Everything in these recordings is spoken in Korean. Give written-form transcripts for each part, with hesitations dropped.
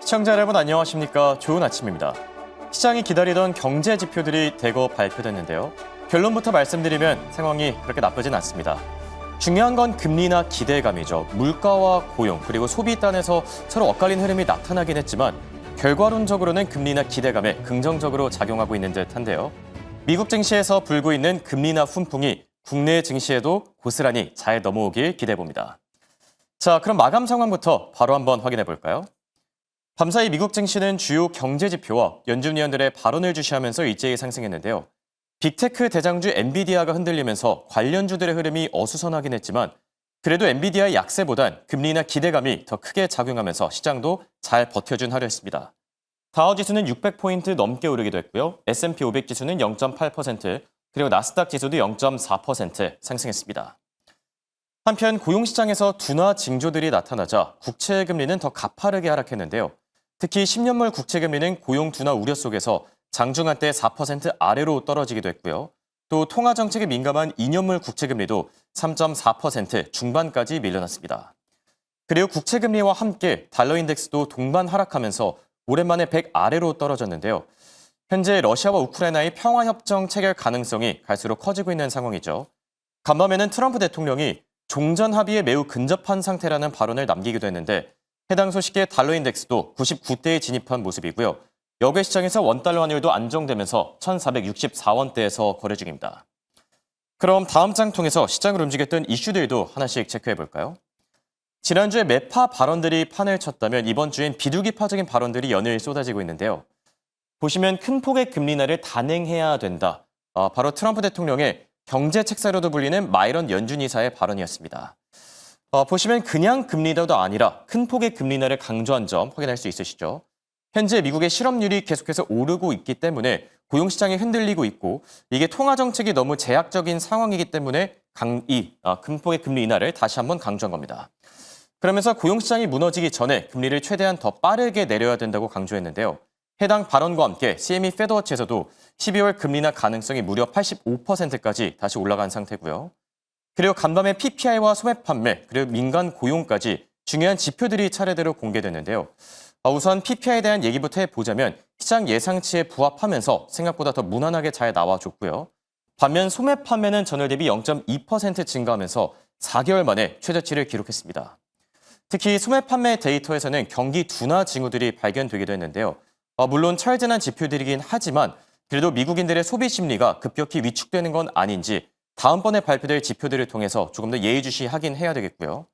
시청자 여러분 안녕하십니까? 좋은 아침입니다. 시장이 기다리던 경제 지표들이 대거 발표됐는데요. 결론부터 말씀드리면 상황이 그렇게 나쁘진 않습니다. 중요한 건 금리나 기대감이죠. 물가와 고용 그리고 소비 단에서 서로 엇갈린 흐름이 나타나긴 했지만 결과론적으로는 금리나 기대감에 긍정적으로 작용하고 있는 듯한데요. 미국 증시에서 불고 있는 금리나 훈풍이 국내 증시에도 고스란히 잘 넘어오길 기대해봅니다. 자, 그럼 마감 상황부터 바로 한번 확인해 볼까요? 밤사이 미국 증시는 주요 경제 지표와 연준 위원들의 발언을 주시하면서 일제히 상승했는데요. 빅테크 대장주 엔비디아가 흔들리면서 관련주들의 흐름이 어수선하긴 했지만 그래도 엔비디아의 약세보단 금리나 기대감이 더 크게 작용하면서 시장도 잘 버텨준 하루였습니다. 다우지수는 600포인트 넘게 오르기도 했고요. S&P 500 지수는 0.8%, 그리고 나스닥 지수도 0.4% 상승했습니다. 한편 고용시장에서 둔화 징조들이 나타나자 국채금리는 더 가파르게 하락했는데요. 특히 10년물 국채금리는 고용 둔화 우려 속에서 장중 한때 4% 아래로 떨어지기도 했고요. 또 통화정책에 민감한 2년물 국채금리도 3.4% 중반까지 밀려났습니다. 그리고 국채금리와 함께 달러인덱스도 동반 하락하면서 오랜만에 100 아래로 떨어졌는데요. 현재 러시아와 우크라이나의 평화협정 체결 가능성이 갈수록 커지고 있는 상황이죠. 간밤에는 트럼프 대통령이 종전 합의에 매우 근접한 상태라는 발언을 남기기도 했는데 해당 소식에 달러 인덱스도 99대에 진입한 모습이고요. 역외 시장에서 원달러 환율도 안정되면서 1,464원대에서 거래 중입니다. 그럼 다음 장 통해서 시장을 움직였던 이슈들도 하나씩 체크해 볼까요? 지난주에 매파 발언들이 판을 쳤다면 이번 주엔 비둘기파적인 발언들이 연일 쏟아지고 있는데요. 보시면 큰 폭의 금리 인하를 단행해야 된다. 바로 트럼프 대통령의 경제 책사로도 불리는 마이런 연준 이사의 발언이었습니다. 보시면 그냥 금리 인하도 아니라 큰 폭의 금리 인하를 강조한 점 확인할 수 있으시죠? 현재 미국의 실업률이 계속해서 오르고 있기 때문에 고용시장이 흔들리고 있고 이게 통화정책이 너무 제약적인 상황이기 때문에 큰 폭의 금리 인하를 다시 한번 강조한 겁니다. 그러면서 고용시장이 무너지기 전에 금리를 최대한 더 빠르게 내려야 된다고 강조했는데요. 해당 발언과 함께 CME 페드워치에서도 12월 금리 인하 가능성이 무려 85%까지 다시 올라간 상태고요. 그리고 간밤에 PPI와 소매 판매, 그리고 민간 고용까지 중요한 지표들이 차례대로 공개됐는데요. 우선 PPI에 대한 얘기부터 해보자면 시장 예상치에 부합하면서 생각보다 더 무난하게 잘 나와줬고요. 반면 소매 판매는 전월 대비 0.2% 증가하면서 4개월 만에 최저치를 기록했습니다. 특히 소매 판매 데이터에서는 경기 둔화 징후들이 발견되기도 했는데요. 물론 철저한 지표들이긴 하지만 그래도 미국인들의 소비 심리가 급격히 위축되는 건 아닌지 다음번에 발표될 지표들을 통해서 조금 더 예의주시하긴 해야 되겠고요.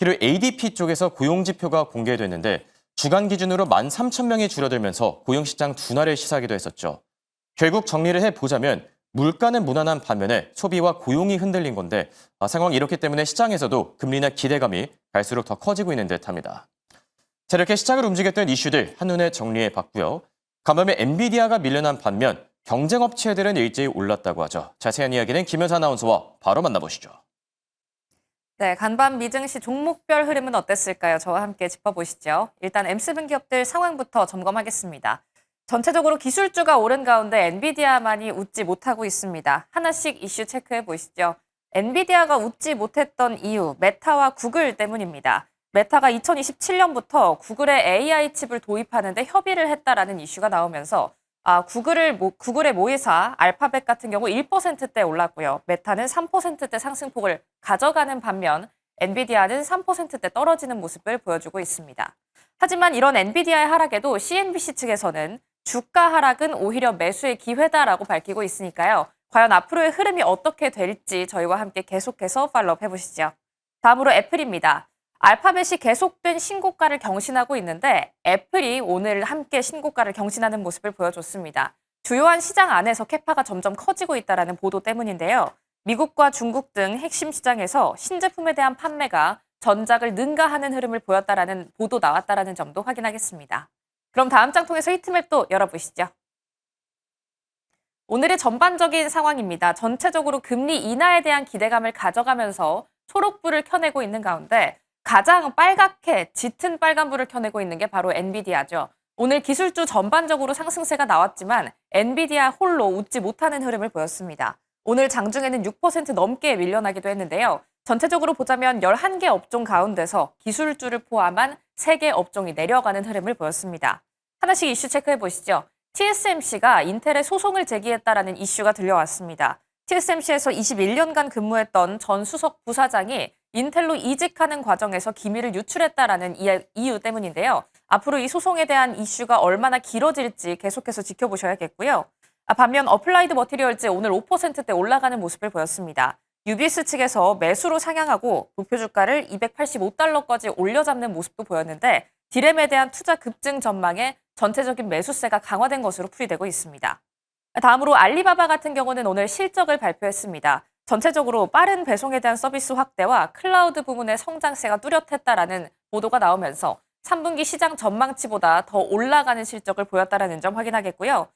그리고 ADP 쪽에서 고용 지표가 공개됐는데 주간 기준으로 13,000명이 줄어들면서 고용시장 둔화를 시사하기도 했었죠. 결국 정리를 해보자면 물가는 무난한 반면에 소비와 고용이 흔들린 건데 상황이 이렇기 때문에 시장에서도 금리나 기대감이 갈수록 더 커지고 있는 듯합니다. 자, 이렇게 시장을 움직였던 이슈들 한눈에 정리해봤고요. 간밤에 엔비디아가 밀려난 반면 경쟁업체들은 일제히 올랐다고 하죠. 자세한 이야기는 김현사 아나운서와 바로 만나보시죠. 네, 간밤 미증시 종목별 흐름은 어땠을까요? 저와 함께 짚어보시죠. 일단 M7 기업들 상황부터 점검하겠습니다. 전체적으로 기술주가 오른 가운데 엔비디아만이 웃지 못하고 있습니다. 하나씩 이슈 체크해 보시죠. 엔비디아가 웃지 못했던 이유, 메타와 구글 때문입니다. 메타가 2027년부터 구글의 AI 칩을 도입하는데 협의를 했다라는 이슈가 나오면서 구글의 모의사 알파벳 같은 경우 1%대 올랐고요. 메타는 3%대 상승폭을 가져가는 반면 엔비디아는 3%대 떨어지는 모습을 보여주고 있습니다. 하지만 이런 엔비디아의 하락에도 CNBC 측에서는 주가 하락은 오히려 매수의 기회다라고 밝히고 있으니까요. 과연 앞으로의 흐름이 어떻게 될지 저희와 함께 계속해서 팔로우 해보시죠. 다음으로 애플입니다. 알파벳이 계속된 신고가를 경신하고 있는데 애플이 오늘 함께 신고가를 경신하는 모습을 보여줬습니다. 주요한 시장 안에서 캐파가 점점 커지고 있다는 보도 때문인데요. 미국과 중국 등 핵심 시장에서 신제품에 대한 판매가 전작을 능가하는 흐름을 보였다라는 보도 나왔다라는 점도 확인하겠습니다. 그럼 다음 장 통해서 히트맵도 열어보시죠. 오늘의 전반적인 상황입니다. 전체적으로 금리 인하에 대한 기대감을 가져가면서 초록불을 켜내고 있는 가운데 가장 빨갛게 짙은 빨간불을 켜내고 있는 게 바로 엔비디아죠. 오늘 기술주 전반적으로 상승세가 나왔지만 엔비디아 홀로 웃지 못하는 흐름을 보였습니다. 오늘 장중에는 6% 넘게 밀려나기도 했는데요. 전체적으로 보자면 11개 업종 가운데서 기술주를 포함한 3개 업종이 내려가는 흐름을 보였습니다. 하나씩 이슈 체크해 보시죠. TSMC가 인텔에 소송을 제기했다라는 이슈가 들려왔습니다. TSMC에서 21년간 근무했던 전 수석 부사장이 인텔로 이직하는 과정에서 기밀을 유출했다라는 이유 때문인데요. 앞으로 이 소송에 대한 이슈가 얼마나 길어질지 계속해서 지켜보셔야겠고요. 반면 어플라이드 머티리얼즈 오늘 5%대 올라가는 모습을 보였습니다. 유비스 측에서 매수로 상향하고 목표 주가를 285달러까지 올려잡는 모습도 보였는데 디램에 대한 투자 급증 전망에 전체적인 매수세가 강화된 것으로 풀이되고 있습니다. 다음으로 알리바바 같은 경우는 오늘 실적을 발표했습니다. 전체적으로 빠른 배송에 대한 서비스 확대와 클라우드 부문의 성장세가 뚜렷했다라는 보도가 나오면서 3분기 시장 전망치보다 더 올라가는 실적을 보였다라는 점 확인하겠고요.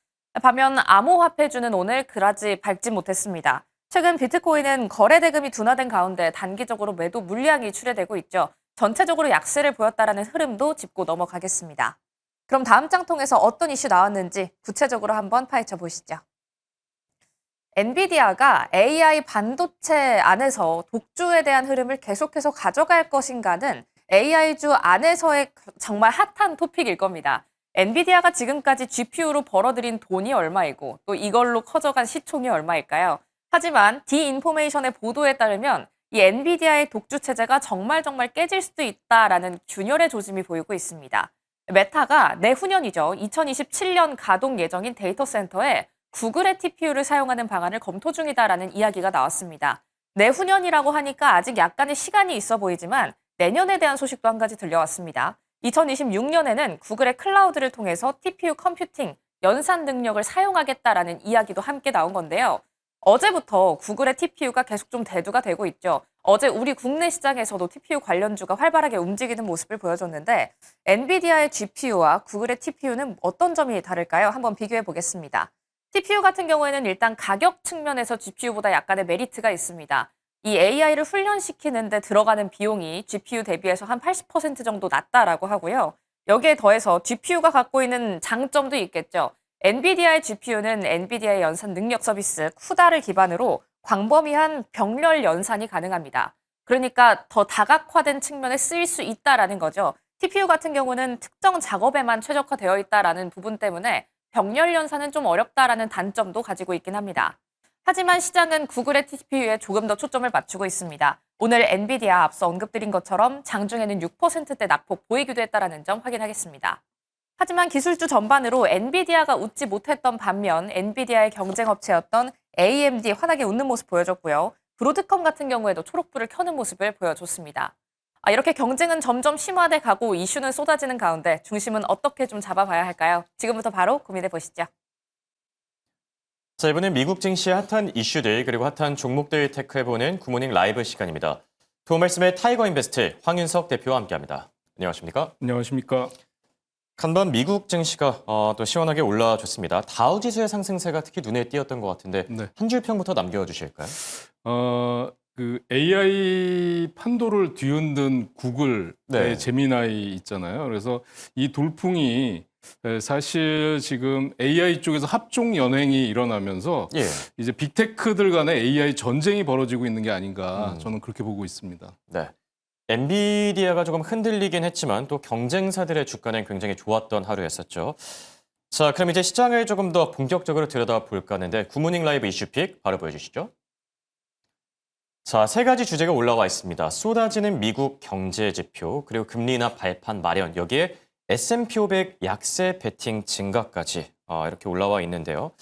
반면 암호화폐주는 오늘 그다지 밝지 못했습니다. 최근 비트코인은 거래 대금이 둔화된 가운데 단기적으로 매도 물량이 출회되고 있죠. 전체적으로 약세를 보였다라는 흐름도 짚고 넘어가겠습니다. 그럼 다음 장 통해서 어떤 이슈 나왔는지 구체적으로 한번 파헤쳐 보시죠. 엔비디아가 AI 반도체 안에서 독주에 대한 흐름을 계속해서 가져갈 것인가는 AI주 안에서의 정말 핫한 토픽일 겁니다. 엔비디아가 지금까지 GPU로 벌어들인 돈이 얼마이고 또 이걸로 커져간 시총이 얼마일까요? 하지만 디인포메이션의 보도에 따르면 이 엔비디아의 독주 체제가 정말 깨질 수도 있다라는 균열의 조짐이 보이고 있습니다. 메타가 내후년이죠. 2027년 가동 예정인 데이터 센터에 구글의 TPU를 사용하는 방안을 검토 중이다라는 이야기가 나왔습니다. 내후년이라고 하니까 아직 약간의 시간이 있어 보이지만 내년에 대한 소식도 한 가지 들려왔습니다. 2026년에는 구글의 클라우드를 통해서 TPU 컴퓨팅, 연산 능력을 사용하겠다라는 이야기도 함께 나온 건데요. 어제부터 구글의 TPU가 계속 좀 대두가 되고 있죠. 어제 우리 국내 시장에서도 TPU 관련주가 활발하게 움직이는 모습을 보여줬는데 엔비디아의 GPU와 구글의 TPU는 어떤 점이 다를까요? 한번 비교해 보겠습니다. TPU 같은 경우에는 일단 가격 측면에서 GPU보다 약간의 메리트가 있습니다. 이 AI를 훈련시키는 데 들어가는 비용이 GPU 대비해서 한 80% 정도 낮다라고 하고요. 여기에 더해서 GPU가 갖고 있는 장점도 있겠죠. 엔비디아의 GPU는 엔비디아의 연산 능력 서비스 쿠다를 기반으로 광범위한 병렬 연산이 가능합니다. 그러니까 더 다각화된 측면에 쓰일 수 있다라는 거죠. TPU 같은 경우는 특정 작업에만 최적화되어 있다라는 부분 때문에 병렬 연산은 좀 어렵다라는 단점도 가지고 있긴 합니다. 하지만 시장은 구글의 TPU에 조금 더 초점을 맞추고 있습니다. 오늘 엔비디아 앞서 언급드린 것처럼 장중에는 6%대 낙폭 보이기도 했다라는 점 확인하겠습니다. 하지만 기술주 전반으로 엔비디아가 웃지 못했던 반면 엔비디아의 경쟁업체였던 AMD 환하게 웃는 모습 보여줬고요. 브로드컴 같은 경우에도 초록불을 켜는 모습을 보여줬습니다. 이렇게 경쟁은 점점 심화돼 가고 이슈는 쏟아지는 가운데 중심은 어떻게 좀 잡아봐야 할까요? 지금부터 바로 고민해 보시죠. 자, 이번엔 미국 증시의 핫한 이슈들 그리고 핫한 종목들 체크해보는 굿모닝 라이브 시간입니다. 도움 말씀에 타이거 인베스트 황윤석 대표와 함께합니다. 안녕하십니까? 안녕하십니까? 간밤 미국 증시가 또 시원하게 올라줬습니다. 다우지수의 상승세가 특히 눈에 띄었던 것 같은데 네. 한 줄 평부터 남겨주실까요? 그 AI 판도를 뒤흔든 구글의 네. 제미나이 있잖아요. 그래서 이 돌풍이 사실 지금 AI 쪽에서 합종 연횡이 일어나면서 예. 이제 빅테크들 간의 AI 전쟁이 벌어지고 있는 게 아닌가 저는 그렇게 보고 있습니다. 네. 엔비디아가 조금 흔들리긴 했지만 또 경쟁사들의 주가는 굉장히 좋았던 하루였었죠. 자, 그럼 이제 시장을 조금 더 본격적으로 들여다볼까 하는데 굿모닝 라이브 이슈픽 바로 보여주시죠. 자, 세 가지 주제가 올라와 있습니다. 쏟아지는 미국 경제 지표, 그리고 금리 인하 발판 마련, 여기에 S&P 500 약세 베팅 증가까지 이렇게 올라와 있는데요.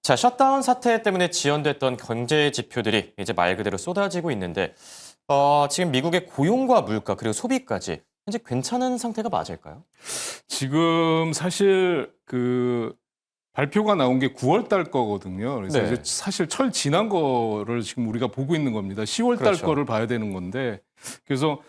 자, 셧다운 사태 때문에 지연됐던 경제 지표들이 이제 말 그대로 쏟아지고 있는데 지금 미국의 고용과 물가 그리고 소비까지 현재 괜찮은 상태가 맞을까요? 지금 사실 그 발표가 나온 게 9월 달 거거든요. 그래서 네. 이제 사실 철 지난 거를 지금 우리가 보고 있는 겁니다. 10월 달 그렇죠. 거를 봐야 되는 건데 그래서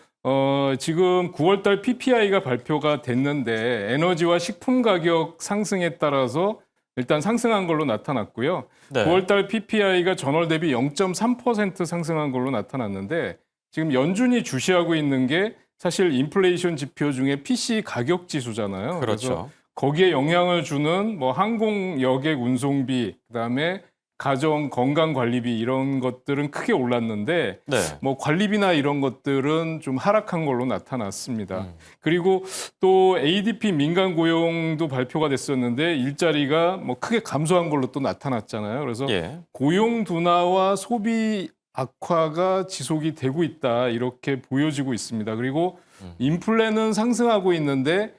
지금 9월 달 PPI가 발표가 됐는데 에너지와 식품 가격 상승에 따라서 일단 상승한 걸로 나타났고요. 네. 9월 달 PPI가 전월 대비 0.3% 상승한 걸로 나타났는데 지금 연준이 주시하고 있는 게 사실 인플레이션 지표 중에 PC 가격 지수잖아요. 그래서 그렇죠. 거기에 영향을 주는 뭐 항공 여객 운송비, 그다음에 가정 건강 관리비 이런 것들은 크게 올랐는데 네. 뭐 관리비나 이런 것들은 좀 하락한 걸로 나타났습니다. 그리고 또 ADP 민간 고용도 발표가 됐었는데 일자리가 뭐 크게 감소한 걸로 또 나타났잖아요. 그래서 예. 고용 둔화와 소비 악화가 지속이 되고 있다 이렇게 보여지고 있습니다. 그리고 인플레는 상승하고 있는데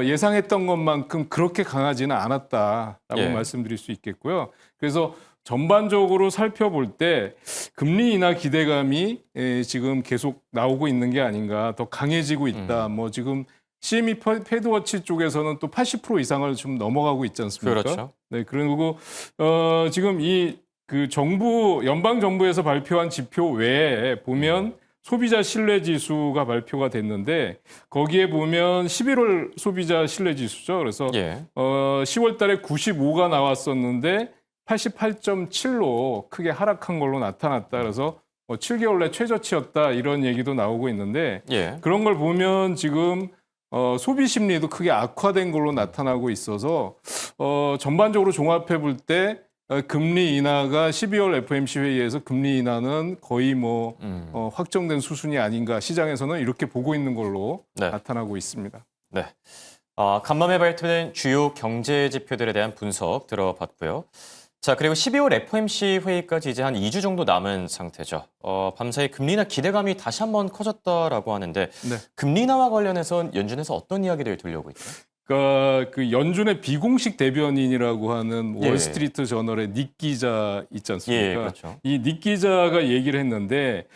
예상했던 것만큼 그렇게 강하지는 않았다라고 예. 말씀드릴 수 있겠고요. 그래서 전반적으로 살펴볼 때 금리 인하 기대감이 지금 계속 나오고 있는 게 아닌가, 더 강해지고 있다. 뭐 지금 CME 패드워치 쪽에서는 또 80% 이상을 좀 넘어가고 있지 않습니까? 그렇죠. 네, 그리고 지금 이 그 정부 연방 정부에서 발표한 지표 외에 보면 소비자 신뢰 지수가 발표가 됐는데 거기에 보면 11월 소비자 신뢰 지수죠. 그래서 예. 10월 달에 95가 나왔었는데 88.7로 크게 하락한 걸로 나타났다. 그래서 7개월 내 최저치였다 이런 얘기도 나오고 있는데 예. 그런 걸 보면 지금 소비 심리도 크게 악화된 걸로 나타나고 있어서 전반적으로 종합해 볼 때 금리 인하가 12월 FOMC 회의에서 금리 인하는 거의 뭐 확정된 수준이 아닌가 시장에서는 이렇게 보고 있는 걸로 네. 나타나고 있습니다. 네. 간밤에 발표된 주요 경제 지표들에 대한 분석 들어봤고요. 자, 그리고 12월 FOMC 회의까지 이제 한 2주 정도 남은 상태죠. 밤사이 금리 인하 기대감이 다시 한번 커졌다라고 하는데 네. 금리 인하와 관련해서는 연준에서 어떤 이야기를 들려오고 있죠? 그러니까 그 연준의 비공식 대변인이라고 하는 예. 월스트리트 저널의 닉 기자 있지 않습니까? 예, 그렇죠. 이 닉 기자가 얘기를 했는데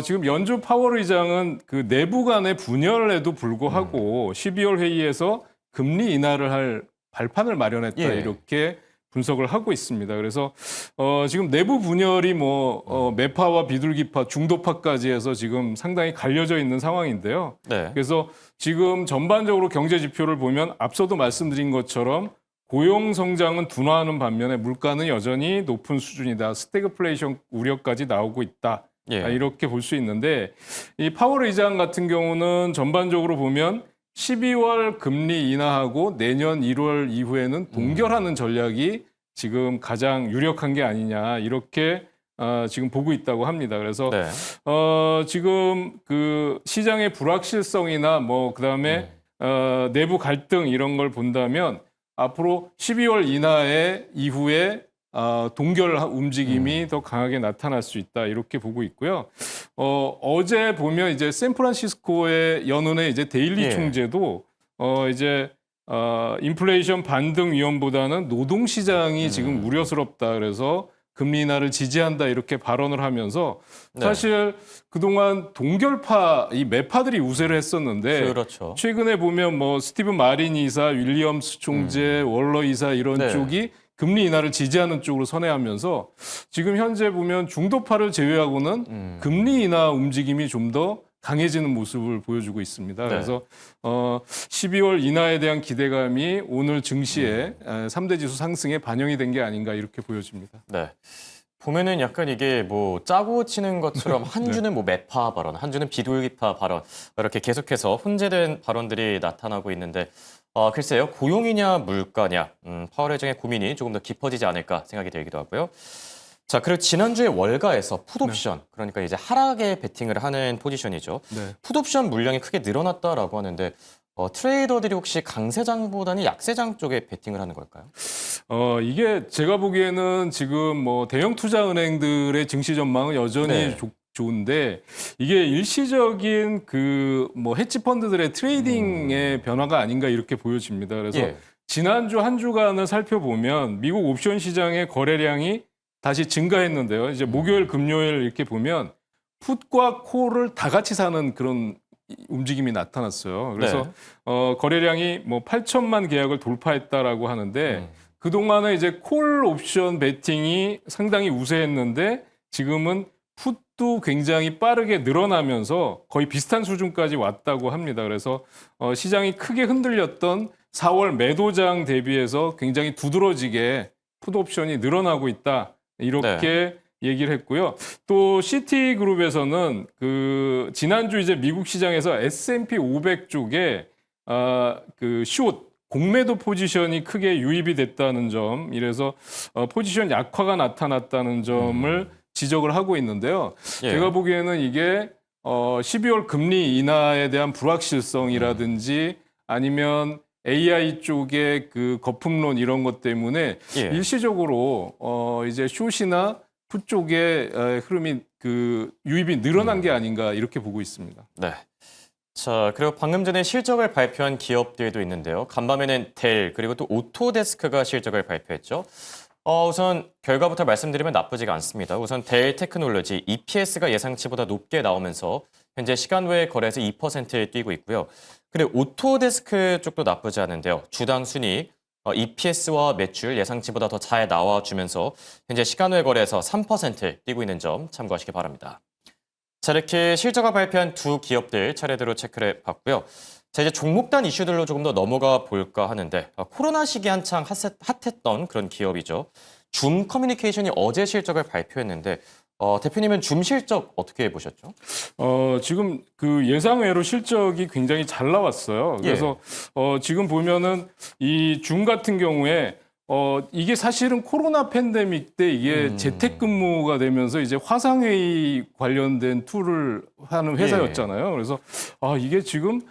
지금 연준 파월 의장은 그 내부 간의 분열에도 불구하고 12월 회의에서 금리 인하를 할 발판을 마련했다 예. 이렇게 분석을 하고 있습니다. 그래서 지금 내부 분열이 뭐 매파와 비둘기파, 중도파까지 해서 지금 상당히 갈려져 있는 상황인데요. 네. 그래서 지금 전반적으로 경제 지표를 보면 앞서도 말씀드린 것처럼 고용 성장은 둔화하는 반면에 물가는 여전히 높은 수준이다. 스태그플레이션 우려까지 나오고 있다. 예. 이렇게 볼 수 있는데 이 파월 의장 같은 경우는 전반적으로 보면 12월 금리 인하하고 내년 1월 이후에는 동결하는 전략이 지금 가장 유력한 게 아니냐 이렇게 지금 보고 있다고 합니다. 그래서 네. 지금 그 시장의 불확실성이나 뭐 그다음에 내부 갈등 이런 걸 본다면 앞으로 12월 이후에 동결 움직임이 더 강하게 나타날 수 있다 이렇게 보고 있고요. 어제 보면 이제 샌프란시스코의 연은의 이제 데일리 예. 총재도 이제 인플레이션 반등 위험보다는 노동 시장이 지금 우려스럽다 그래서 금리 인하를 지지한다 이렇게 발언을 하면서 네. 사실 그동안 동결파 이 매파들이 우세를 했었는데 그렇죠. 최근에 보면 뭐 스티븐 마린 이사, 윌리엄스 총재, 월러 이사 이런 네. 쪽이 금리 인하를 지지하는 쪽으로 선회하면서 지금 현재 보면 중도파를 제외하고는 금리 인하 움직임이 좀 더 강해지는 모습을 보여주고 있습니다. 네. 그래서 12월 인하에 대한 기대감이 오늘 증시에 3대 지수 상승에 반영이 된 게 아닌가 이렇게 보여집니다. 네. 보면은 약간 이게 뭐 짜고 치는 것처럼 한 주는 뭐 매파 발언, 한 주는 비둘기파 발언 이렇게 계속해서 혼재된 발언들이 나타나고 있는데 글쎄요. 고용이냐 물가냐 파월 의장의 고민이 조금 더 깊어지지 않을까 생각이 들기도 하고요. 자, 그리고 지난주에 월가에서 풋옵션, 그러니까 이제 하락에 베팅을 하는 포지션이죠. 네. 풋옵션 물량이 크게 늘어났다라고 하는데 트레이더들이 혹시 강세장보다는 약세장 쪽에 베팅을 하는 걸까요? 이게 제가 보기에는 지금 뭐 대형 투자 은행들의 증시 전망은 여전히 네. 좋은데 이게 일시적인 그 뭐 헤지 펀드들의 트레이딩의 변화가 아닌가 이렇게 보여집니다. 그래서 예. 지난주 한 주간을 살펴보면 미국 옵션 시장의 거래량이 다시 증가했는데요. 이제 목요일, 금요일 이렇게 보면 풋과 콜을 다 같이 사는 그런 움직임이 나타났어요. 그래서 거래량이 뭐 8천만 계약을 돌파했다라고 하는데 그동안은 이제 콜 옵션 베팅이 상당히 우세했는데 지금은 풋도 굉장히 빠르게 늘어나면서 거의 비슷한 수준까지 왔다고 합니다. 그래서 시장이 크게 흔들렸던 4월 매도장 대비해서 굉장히 두드러지게 풋 옵션이 늘어나고 있다. 이렇게 얘기를 했고요. 또 시티그룹에서는 지난주 이제 미국 시장에서 S&P 500 쪽에 그 숏 공매도 포지션이 크게 유입이 됐다는 점, 이래서 포지션 약화가 나타났다는 점을 지적을 하고 있는데요. 예. 제가 보기에는 이게 12월 금리 인하에 대한 불확실성이라든지 아니면 AI 쪽의 그 거품론 이런 것 때문에 예. 일시적으로 이제 숏이나 풋 쪽의 흐름이 그 유입이 늘어난 게 아닌가 이렇게 보고 있습니다. 네. 자, 그리고 방금 전에 실적을 발표한 기업들도 있는데요. 간밤에는 델 그리고 또 오토데스크가 실적을 발표했죠. 우선 결과부터 말씀드리면 나쁘지가 않습니다. 우선 델 테크놀로지 EPS가 예상치보다 높게 나오면서 현재 시간 외 거래에서 2%를 뛰고 있고요. 그리고 오토데스크 쪽도 나쁘지 않은데요. 주당 순이익, EPS와 매출 예상치보다 더 잘 나와주면서 현재 시간 외 거래에서 3%를 뛰고 있는 점 참고하시기 바랍니다. 자, 이렇게 실적을 발표한 두 기업들 차례대로 체크를 해봤고요. 자, 이제 종목단 이슈들로 조금 더 넘어가 볼까 하는데 코로나 시기 한창 핫했던 그런 기업이죠. 줌 커뮤니케이션이 어제 실적을 발표했는데 대표님은 줌 실적 어떻게 보셨죠? 지금 그 예상외로 실적이 굉장히 잘 나왔어요. 그래서 지금 보면은 이 줌 같은 경우에 이게 사실은 코로나 팬데믹 때 이게 재택근무가 되면서 이제 화상회의 관련된 툴을 하는 회사였잖아요. 그래서 이게 지금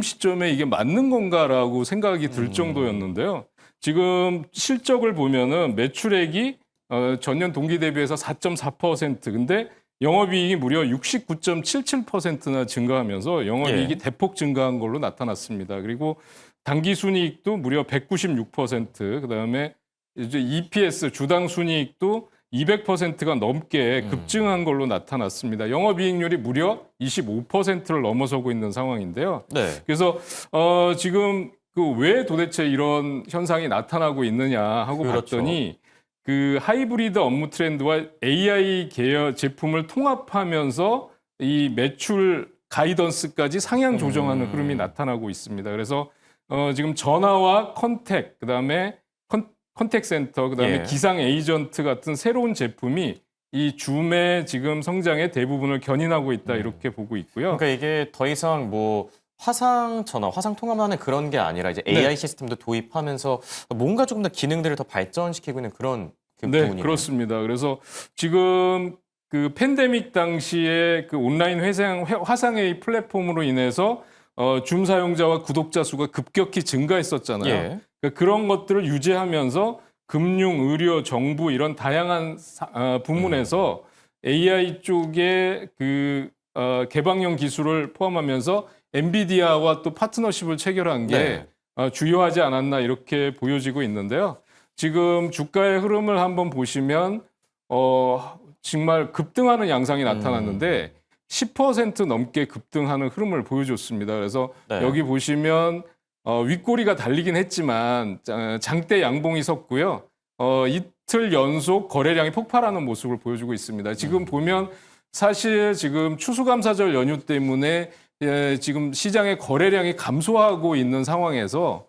시점에 이게 맞는 건가라고 생각이 들 정도였는데요. 지금 실적을 보면은 매출액이 전년 동기 대비해서 4.4%, 근데 영업이익이 무려 69.77%나 증가하면서 영업이익이 대폭 증가한 걸로 나타났습니다. 그리고 당기순이익도 무려 196%, 그다음에 이제 EPS 주당 순이익도 200%가 넘게 급증한 걸로 나타났습니다. 영업이익률이 무려 25%를 넘어서고 있는 상황인데요. 네. 그래서 지금 그 왜 도대체 이런 현상이 나타나고 있느냐 하고 그렇죠. 봤더니 그 하이브리드 업무 트렌드와 AI 계열 제품을 통합하면서 이 매출 가이던스까지 상향 조정하는 흐름이 나타나고 있습니다. 그래서 지금 전화와 컨택, 그다음에 컨택 센터, 그다음에 기상 에이전트 같은 새로운 제품이 이 줌의 지금 성장의 대부분을 견인하고 있다 이렇게 보고 있고요. 그러니까 이게 더 이상 뭐 화상 전화, 화상 통화만은 그런 게 아니라 이제 AI 시스템도 도입하면서 뭔가 조금 더 기능들을 더 발전시키고 있는 그런 부분이네요. 그렇습니다. 그래서 지금 그 팬데믹 당시에 그 온라인 화상회의 플랫폼으로 인해서 줌 사용자와 구독자 수가 급격히 증가했었잖아요. 그러니까 그런 것들을 유지하면서 금융, 의료, 정부 이런 다양한 부문에서 AI 쪽의 그 개방형 기술을 포함하면서 엔비디아와 또 파트너십을 체결한 게 주요하지 않았나 이렇게 보여지고 있는데요. 지금 주가의 흐름을 한번 보시면 정말 급등하는 양상이 나타났는데 10% 넘게 급등하는 흐름을 보여줬습니다. 그래서 여기 보시면 윗꼬리가 달리긴 했지만 장대 양봉이 섰고요. 이틀 연속 거래량이 폭발하는 모습을 보여주고 있습니다. 지금 보면 사실 지금 추수감사절 연휴 때문에 지금 시장의 거래량이 감소하고 있는 상황에서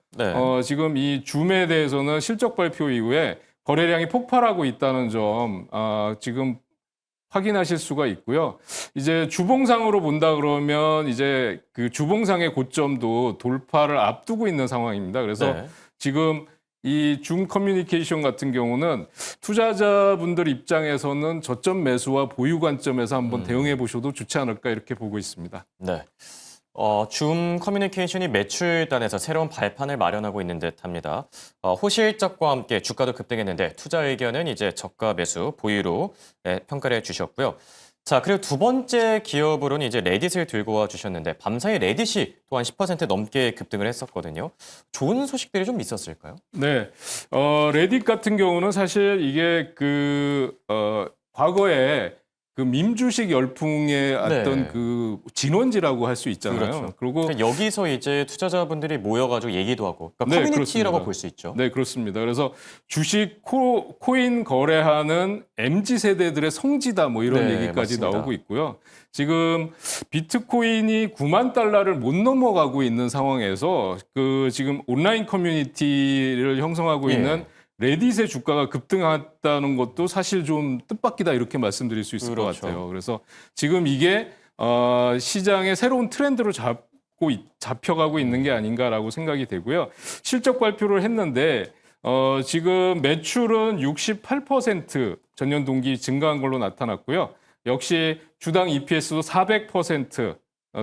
지금 이 줌에 대해서는 실적 발표 이후에 거래량이 폭발하고 있다는 점 지금 확인하실 수가 있고요. 이제 주봉상으로 본다 그러면 이제 그 주봉상의 고점도 돌파를 앞두고 있는 상황입니다. 그래서 지금 이 줌 커뮤니케이션 같은 경우는 투자자분들 입장에서는 저점 매수와 보유 관점에서 한번 대응해 보셔도 좋지 않을까 이렇게 보고 있습니다. 네. 줌 커뮤니케이션이 매출단에서 새로운 발판을 마련하고 있는 듯합니다. 호실적과 함께 주가도 급등했는데 투자 의견은 이제 저가 매수 보유로 평가를 해주셨고요. 자, 그리고 두 번째 기업으로는 이제 레딧을 들고 와 주셨는데 밤사이 레딧이 또한 10% 넘게 급등을 했었거든요. 좋은 소식들이 좀 있었을까요? 네, 레딧 같은 경우는 사실 이게 과거에 그 밈주식 열풍의 어떤 그 진원지라고 할 수 있잖아요. 그리고 그러니까 여기서 이제 투자자분들이 모여가지고 얘기도 하고 그러니까 커뮤니티라고 볼 수 있죠. 네, 그렇습니다. 그래서 주식 코인 거래하는 MZ 세대들의 성지다 뭐 이런 얘기까지 나오고 있고요. 지금 비트코인이 9만 달러를 못 넘어가고 있는 상황에서 그 지금 온라인 커뮤니티를 형성하고 있는 레딧의 주가가 급등했다는 것도 사실 좀 뜻밖이다 이렇게 말씀드릴 수 있을 것 같아요. 그래서 지금 이게 시장의 새로운 트렌드로 잡혀가고 있는 게 아닌가라고 생각이 되고요. 실적 발표를 했는데 지금 매출은 68% 전년 동기 증가한 걸로 나타났고요. 역시 주당 EPS도 400%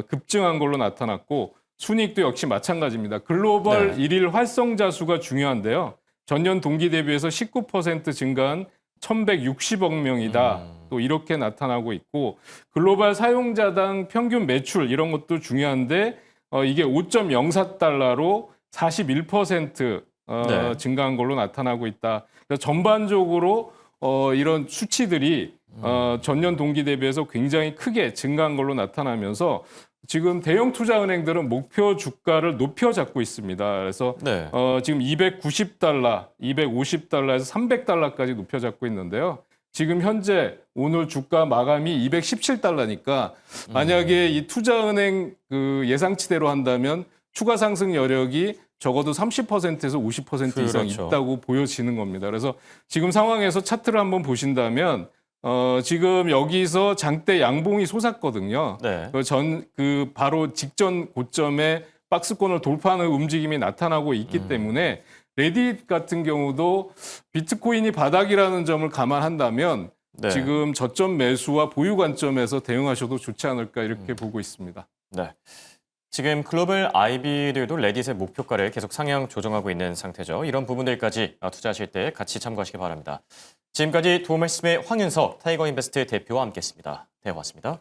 급증한 걸로 나타났고 순이익도 역시 마찬가지입니다. 글로벌 네. 일일 활성자 수가 중요한데요. 전년 동기 대비해서 19% 증가한 1,160억 명이다. 또 이렇게 나타나고 있고 글로벌 사용자당 평균 매출 이런 것도 중요한데 이게 5.04달러로 41% 네. 증가한 걸로 나타나고 있다. 그래서 전반적으로 이런 수치들이 전년 동기 대비해서 굉장히 크게 증가한 걸로 나타나면서 지금 대형 투자은행들은 목표 주가를 높여 잡고 있습니다. 그래서 네. 지금 290달러, 250달러에서 300달러까지 높여 잡고 있는데요. 지금 현재 오늘 주가 마감이 217달러니까 만약에 이 투자은행 그 예상치대로 한다면 추가 상승 여력이 적어도 30%에서 50% 이상 그렇죠. 있다고 보여지는 겁니다. 그래서 지금 상황에서 차트를 한번 보신다면 지금 여기서 장대 양봉이 솟았거든요. 네. 바로 직전 고점에 박스권을 돌파하는 움직임이 나타나고 있기 때문에 레딧 같은 경우도 비트코인이 바닥이라는 점을 감안한다면 네. 지금 저점 매수와 보유 관점에서 대응하셔도 좋지 않을까 이렇게 보고 있습니다. 네. 지금 글로벌 IB들도 레딧의 목표가를 계속 상향 조정하고 있는 상태죠. 이런 부분들까지 투자하실 때 같이 참고하시기 바랍니다. 지금까지 도움 말씀의 황윤석 타이거인베스트 대표와 함께했습니다. 네, 고맙습니다.